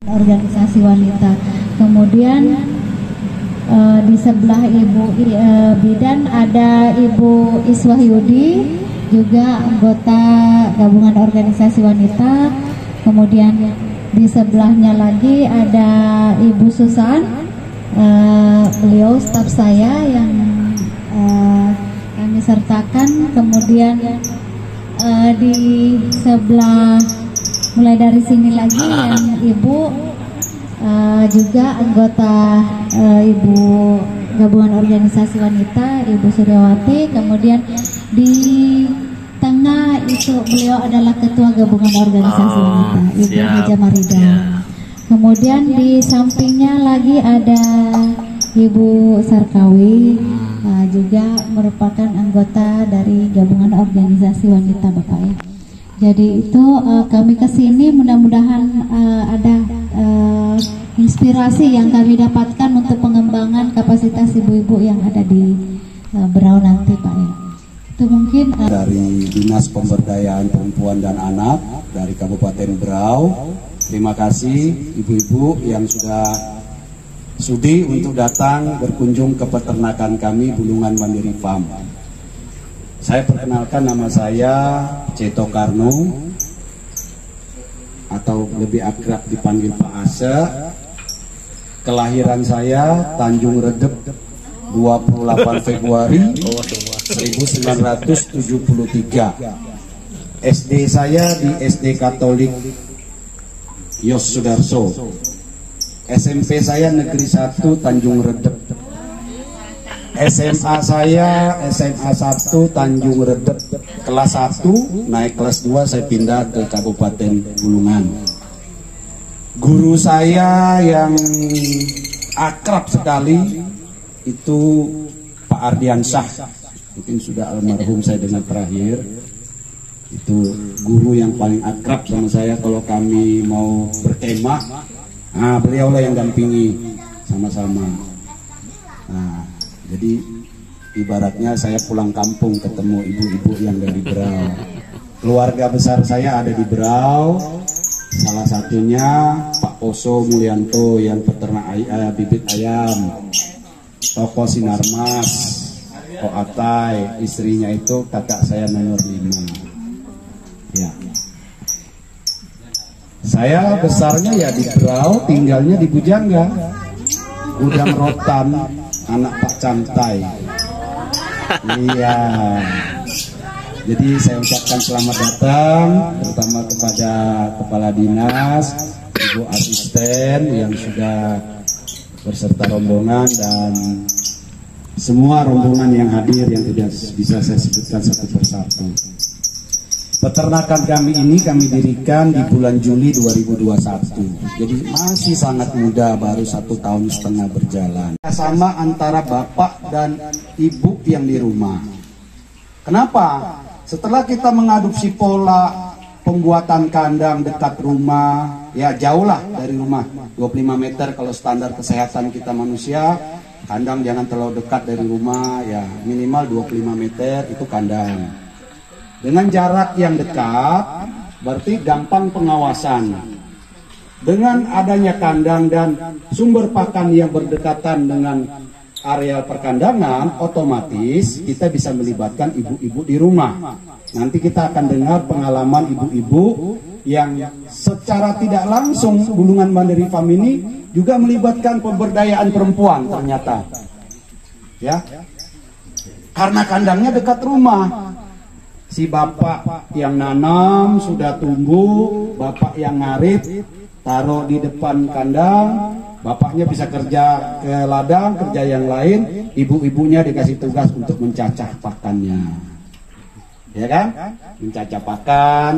organisasi wanita. Kemudian di sebelah Ibu Bidan ada Ibu Iswahyudi, juga anggota gabungan organisasi wanita. Kemudian di sebelahnya lagi ada Ibu Susan, beliau staf saya yang kami sertakan. Kemudian di sebelah mulai dari sini lagi yang Ibu juga anggota Ibu gabungan organisasi wanita, Ibu Suryawati. Kemudian di tengah itu beliau adalah ketua gabungan organisasi wanita, Ibu Haja Marida. Kemudian di sampingnya lagi ada Ibu Sarkawi, juga merupakan anggota dari gabungan organisasi wanita, Bapak ya. Jadi itu kami kesini mudah-mudahan ada inspirasi yang kami dapatkan untuk pengembangan kapasitas ibu-ibu yang ada di Berau nanti, Pak ya. Itu mungkin dari Dinas Pemberdayaan Perempuan dan Anak dari Kabupaten Berau. Terima kasih ibu-ibu yang sudah sudi untuk datang berkunjung ke peternakan kami Bulungan Mandiri Farm. Saya perkenalkan, nama saya Ceto Karno atau lebih akrab dipanggil Pak Ase. Kelahiran saya Tanjung Redep 28 Februari 1973. SD saya di SD Katolik Yos Sudarso. SMP saya Negeri 1 Tanjung Redep. SMA saya SMA 1 Tanjung Redep. Kelas 1 naik kelas 2 saya pindah ke Kabupaten Bulungan. Guru saya yang akrab sekali itu Pak Ardiansyah, mungkin sudah almarhum saya dengar terakhir. Itu guru yang paling akrab sama saya kalau kami mau berkemah. Nah, beliaulah yang dampingi sama-sama. Nah, jadi ibaratnya saya pulang kampung ketemu ibu-ibu yang dari Berau. Keluarga besar saya ada di Berau. Salah satunya Pak Poso Mulyanto yang peternak bibit ayam. Toko Sinarmas, Ko Atai, istrinya itu kakak saya nomor 5. Ya. Saya besarnya ya di Berau, tinggalnya di Bujangga, Gudang Rotan, anak Pak Cantai. Iya. Jadi saya ucapkan selamat datang, terutama kepada Kepala Dinas, Ibu Asisten yang sudah berserta rombongan dan semua rombongan yang hadir yang tidak bisa saya sebutkan satu persatu. Peternakan kami ini kami dirikan di bulan Juli 2021. Jadi masih sangat muda, baru 1,5 tahun berjalan. Sama antara bapak dan ibu yang di rumah. Kenapa? Setelah kita mengadopsi pola pembuatan kandang dekat rumah, ya jauh lah dari rumah, 25 meter kalau standar kesehatan kita manusia. Kandang jangan terlalu dekat dari rumah, ya minimal 25 meter itu kandang. Dengan jarak yang dekat, berarti gampang pengawasan. Dengan adanya kandang dan sumber pakan yang berdekatan dengan areal perkandangan, otomatis kita bisa melibatkan ibu-ibu di rumah. Nanti kita akan dengar pengalaman ibu-ibu yang secara tidak langsung Bulungan Mandiri Farm ini juga melibatkan pemberdayaan perempuan ternyata. Ya. Karena kandangnya dekat rumah. Si bapak yang nanam sudah tumbuh, bapak yang ngarit taruh di depan kandang, bapaknya bisa kerja ke ladang, kerja yang lain, ibu-ibunya dikasih tugas untuk mencacah pakannya. Ya kan? Mencacah pakan,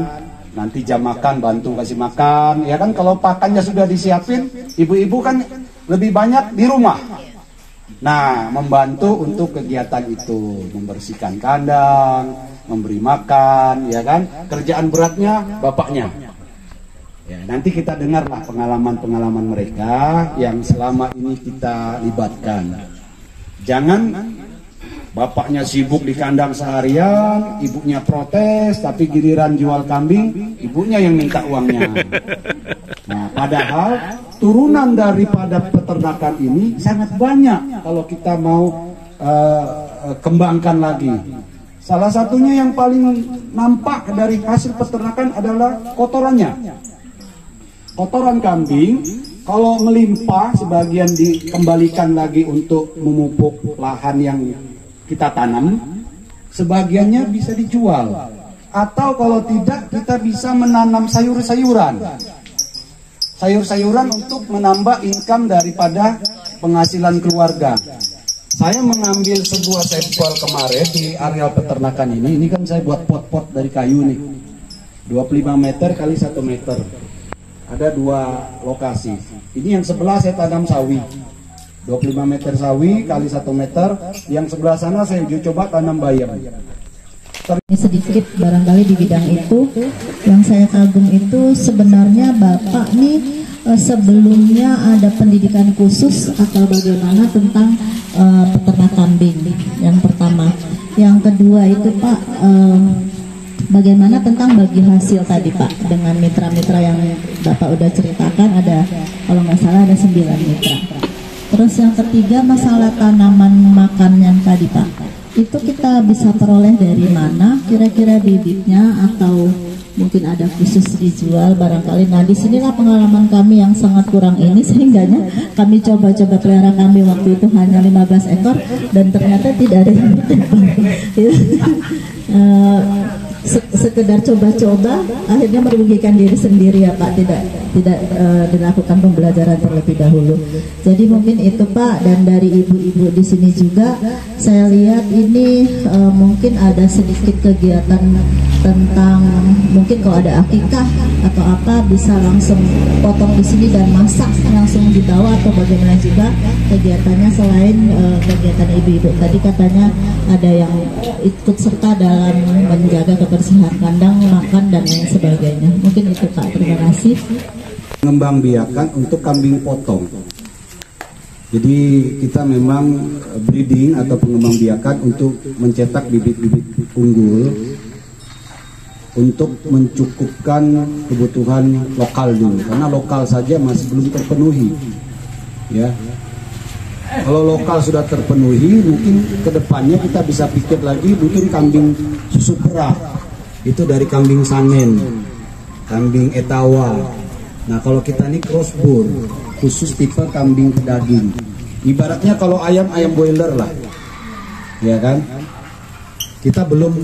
nanti jam makan bantu kasih makan, ya kan? Kalau pakannya sudah disiapin, ibu-ibu kan lebih banyak di rumah. Nah, membantu untuk kegiatan itu, membersihkan kandang, memberi makan, ya kan? Kerjaan beratnya bapaknya. Ya, nanti kita dengarlah pengalaman-pengalaman mereka yang selama ini kita libatkan. Jangan bapaknya sibuk di kandang seharian, ibunya protes, tapi giliran jual kambing, ibunya yang minta uangnya. Nah, padahal turunan daripada peternakan ini sangat banyak kalau kita mau kembangkan lagi. Salah satunya yang paling nampak dari hasil peternakan adalah kotorannya. Kotoran kambing kalau melimpah sebagian dikembalikan lagi untuk memupuk lahan yang kita tanam, sebagiannya bisa dijual. Atau kalau tidak, kita bisa menanam sayur-sayuran. Sayur-sayuran untuk menambah income daripada penghasilan keluarga. Saya mengambil sebuah sampel kemarin di areal peternakan ini. Ini kan saya buat pot-pot dari kayu nih. 25 meter kali 1 meter. Ada 2 lokasi. Ini yang sebelah saya tanam sawi. 25 meter sawi kali 1 meter. Yang sebelah sana saya coba tanam bayam. Sedikit barangkali di bidang itu yang saya kagum itu sebenarnya Bapak nih sebelumnya ada pendidikan khusus atau bagaimana tentang peternak kambing yang pertama. Yang kedua itu Pak bagaimana tentang bagi hasil tadi Pak dengan mitra-mitra yang Bapak udah ceritakan, ada kalau nggak salah ada 9 mitra. Terus yang ketiga masalah tanaman makan yang tadi Pak, itu kita bisa peroleh dari mana kira-kira bibitnya atau mungkin ada khusus dijual barangkali. Nah disinilah pengalaman kami yang sangat kurang ini sehingganya kami coba-coba pelihara kambing waktu itu hanya 15 ekor dan ternyata tidak ada yang sekedar coba-coba akhirnya merugikan diri sendiri ya Pak, tidak dilakukan pembelajaran terlebih dahulu. Jadi mungkin itu Pak, dan dari ibu-ibu di sini juga saya lihat ini mungkin ada sedikit kegiatan tentang mungkin kalau ada akikah atau apa bisa langsung potong di sini dan masak langsung dibawa atau bagaimana juga kegiatannya selain kegiatan ibu-ibu tadi katanya ada yang ikut serta dalam menjaga kebersihan kandang, makan dan lain sebagainya. Mungkin itu Pak, terima kasih. Pengembang biakan untuk kambing potong. Jadi kita memang breeding atau pengembang biakan untuk mencetak bibit-bibit unggul untuk mencukupkan kebutuhan lokal dulu, karena lokal saja masih belum terpenuhi. Ya, kalau lokal sudah terpenuhi, mungkin kedepannya kita bisa pikir lagi mungkin kambing susu perah itu dari kambing Sangen, kambing Etawa. Nah kalau kita ini crossbore khusus tipe kambing pedaging, ibaratnya kalau ayam boiler lah, ya kan? Kita belum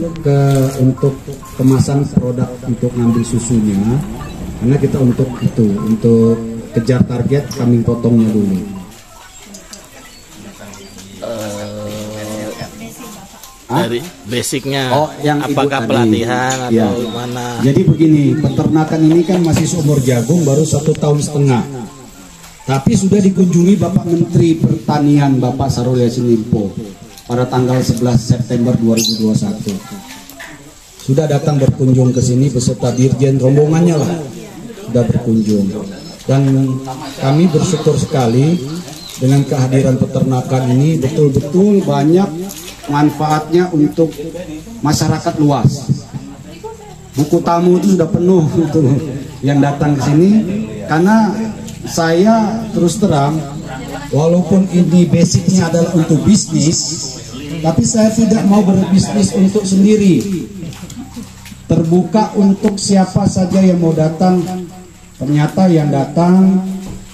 untuk kemasan produk untuk ngambil susunya, karena kita untuk kejar target kambing potongnya dulu. Dari basicnya, yang apakah pelatihan atau ya, mana? Jadi begini, peternakan ini kan masih seumur jagung, baru 1,5 tahun. Tapi sudah dikunjungi Bapak Menteri Pertanian Bapak Syahrul Yassin Limpo pada tanggal 11 September 2021. Sudah datang berkunjung ke sini beserta dirjen rombongannya lah, sudah berkunjung. Dan kami bersyukur sekali dengan kehadiran peternakan ini, betul-betul banyak manfaatnya untuk masyarakat luas. Buku tamu itu sudah penuh itu yang datang ke sini, karena saya terus terang walaupun ini basicnya adalah untuk bisnis, tapi saya tidak mau berbisnis untuk sendiri. Terbuka untuk siapa saja yang mau datang. Ternyata yang datang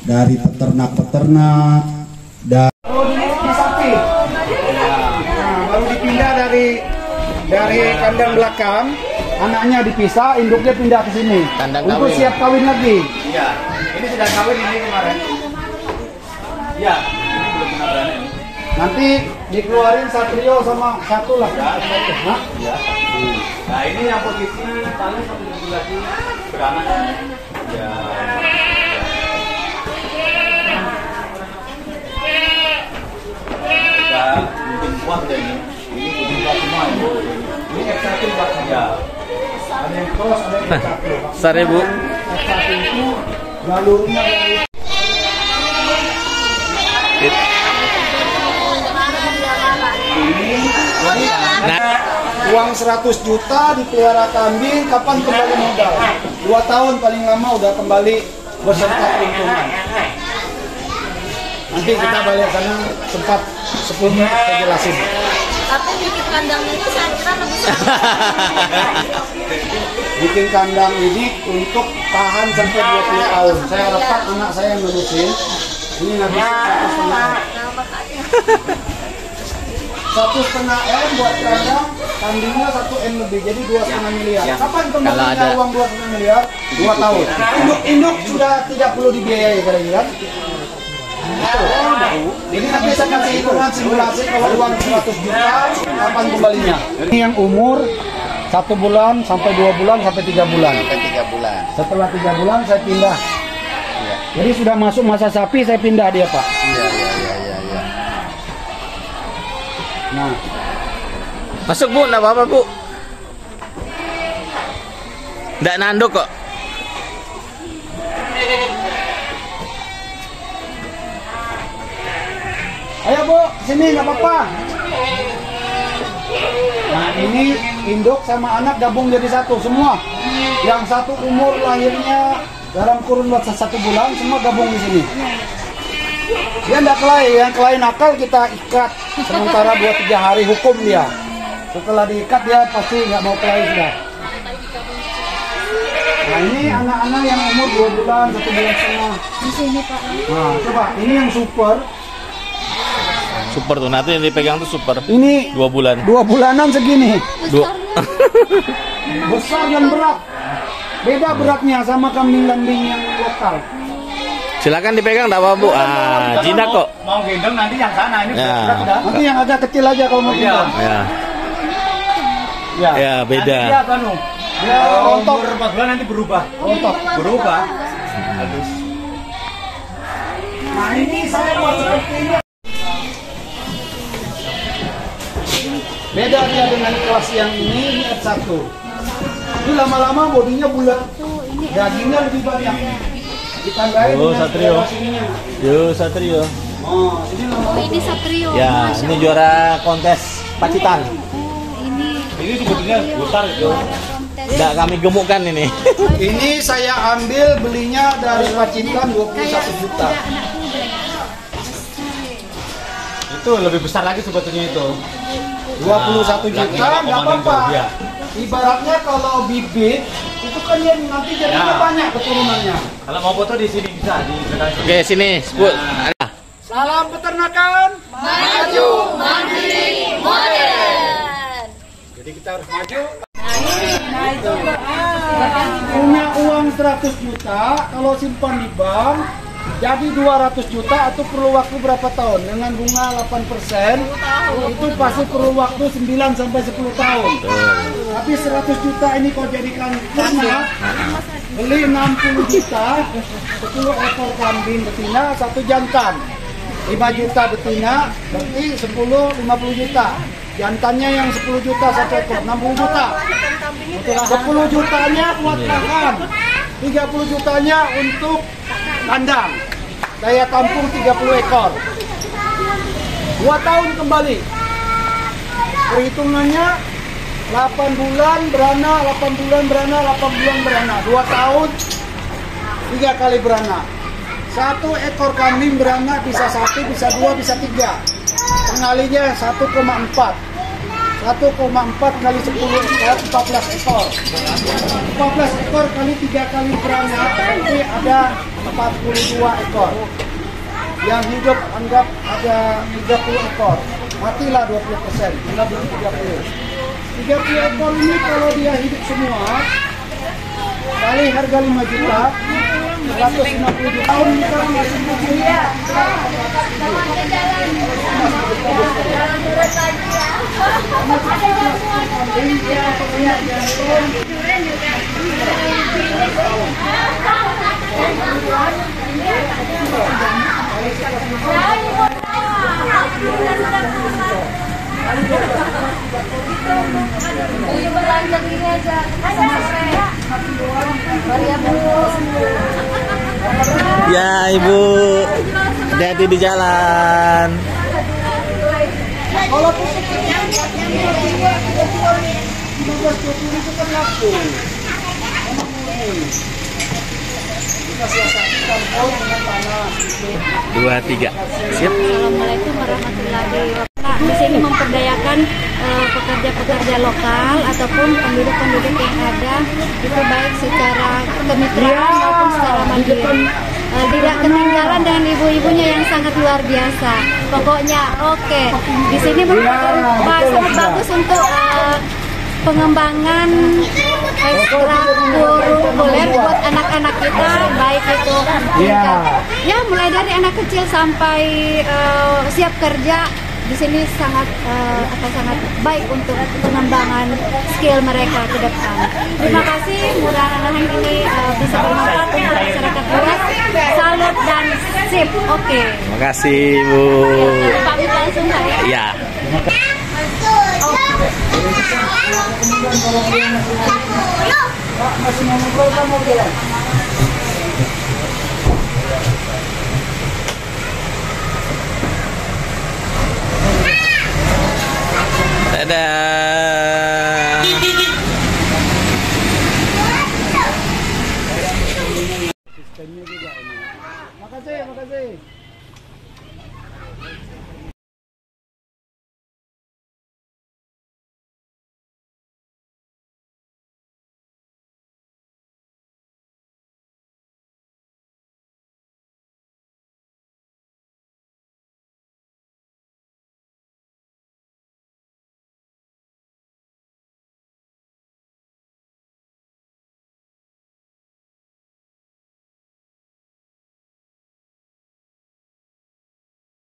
dari peternak-peternak dan sapi. Baru dipindah dari kandang belakang, anaknya dipisah, induknya pindah ke sini. Untuk siap kawin lagi. Iya, ini sudah kawin ini kemarin. Iya, ini belum pernah beranak. Nanti dikeluarin satrio sama satu lah. Ya. Nah ini yang posisi paling satu lagi beranak. Ya. Sudah mungkin kuat deh ini. Ini mungkin kuat semua ini. Ini X1 buat saja. Ada yang cross, ada yang X1. Sare Bu. X1 itu jalurnya dari uang 100 juta dipelihara kambing, kapan kembali modal? 2 tahun paling lama udah kembali beserta keuntungan. Nanti kita balik sana sempat 10 menit saya jelasin. Tapi bikin kandangnya itu saya kira lebih Bikin kandang ini untuk tahan sampai 20 tahun. Saya harapkan anak saya yang lulusin ini ngabisin 1,5 M buat kandang, kambingnya 1 M lebih, jadi 2,5 miliar. Kapan kembalinya uang 2,5 miliar? 2 tahun. Induk sudah tidak perlu dibiayai kira-kira. Jadi nanti saya kasih hitungan simulasi kalau uang 100 juta, kapan kembalinya? Ini yang umur 1 bulan sampai 2 bulan sampai 3 bulan. Setelah 3 bulan saya pindah. Jadi sudah masuk masa sapi saya pindah dia Pak. Iya. Nah, Masuk Bu, enggak apa-apa Bu. Enggak nanduk kok. ayo Bu, sini nggak apa-apa. Nah ini induk sama anak gabung jadi satu semua. Yang satu umur lahirnya dalam kurun waktu 1 bulan semua gabung di sini. Dia nggak kelahi, yang kelahi nakal kita ikat sementara 2-3 hari hukum dia. Setelah diikat dia pasti nggak mau kelahi sudah. Nah ini anak-anak yang umur 2 bulan, 1 bulan setengah. di sini Pak. Nah coba ini yang super. Super tuh, nanti yang dipegang tuh super. Ini 2 bulan. 2 bulanan segini. Besarnya Besar dan berat. Beda beratnya sama kambing-kambing yang lokal. Silakan dipegang enggak apa Bu. Ah, jinak kok. Mau gendong nanti yang sana ini Ya. berat udah. Nanti yang agak kecil aja kalau mau gendong. Ya. Ya. Ya, beda. Nanti dia anu. Dia rontok. Umur 4 bulan nanti berubah. Rontok. Berubah. Halus. Nah ini saya buat seperti ini. Beda dia dengan kelas yang ini F1. Ini lama-lama bodinya bulat, dagingnya lebih banyak. Ditandain Oh, dengan Satrio. daerah sininya. Yo, Satrio. Oh, ini lama. ini Satrio. Ya, Masya ini Allah. juara kontes Pacitan. Ini Ini sebetulnya besar itu. kontes. Enggak kami gemukkan ini. Ini saya ambil belinya dari Pacitan 21 juta. Itu lebih besar lagi sebetulnya itu. 21 juta nggak apa-apa. Iya. Ibaratnya kalau bibit itu kan yang nanti jadinya Ya. banyak keturunannya. Kalau mau foto di sini bisa di belakang. Oke, sini, Seput. Ada. Salam peternakan. Jadi kita harus maju. Punya uang 100 juta kalau simpan di bank jadi 200 juta atau perlu waktu berapa tahun? Dengan bunga 8% itu pasti perlu waktu 9 sampai 10 tahun. Tapi 100 juta ini kau jadikan ternak, beli 60 juta, 10 ekor kambing betina, 1 jantan. 5 juta betina, berarti 50 juta. Jantannya yang 10 juta 1 ekor, 60 juta. 10 jutanya buat makan, 30 jutanya untuk kandang. Daya tampung 30 ekor. 2 tahun kembali. Perhitungannya 8 bulan beranak, 8 bulan beranak, 8 bulan beranak. 2 tahun 3 kali beranak. 1 ekor kambing beranak bisa 1, bisa 2, bisa 3. Pengalinya 1,4. 1,4 kali 10 ekor, 14 ekor. 14 ekor kali 3 kali beranak, berarti ada 42 ekor. Yang hidup anggap ada 30 ekor. Matilah 20%, tinggal 30. 30 ekor ini kalau dia hidup semua, kali harga 5 juta, 150 juta tahun kita masih punya. Berlanjut ini aja sama saya. Maria Bu. Ya, Ibu. Hati-hati di jalan. Kalau yang 15-20 itu kan laku. Kita siasatkan dengan tanah. 2, 3. Siap. Assalamualaikum warahmatullahi wabarakatuh. Di sini memperdayakan pekerja-pekerja lokal ataupun penduduk-penduduk yang ada, itu baik secara kemitraan maupun secara mandiri. Tidak ketinggalan dengan ibu-ibunya yang sangat luar biasa. Pokoknya oke. Di sini sangat bagus untuk pengembangan ekstrakurikuler buat anak-anak kita, baik itu ya mulai dari anak kecil sampai siap kerja. Di sini sangat sangat baik untuk pengembangan skill mereka ke depan. Terima kasih, mudah-mudahan ini bisa bermanfaat untuk masyarakat luas. Salut dan sip. Oke. Terima kasih, Bu. Pamit langsung saya. Iya. Dadah.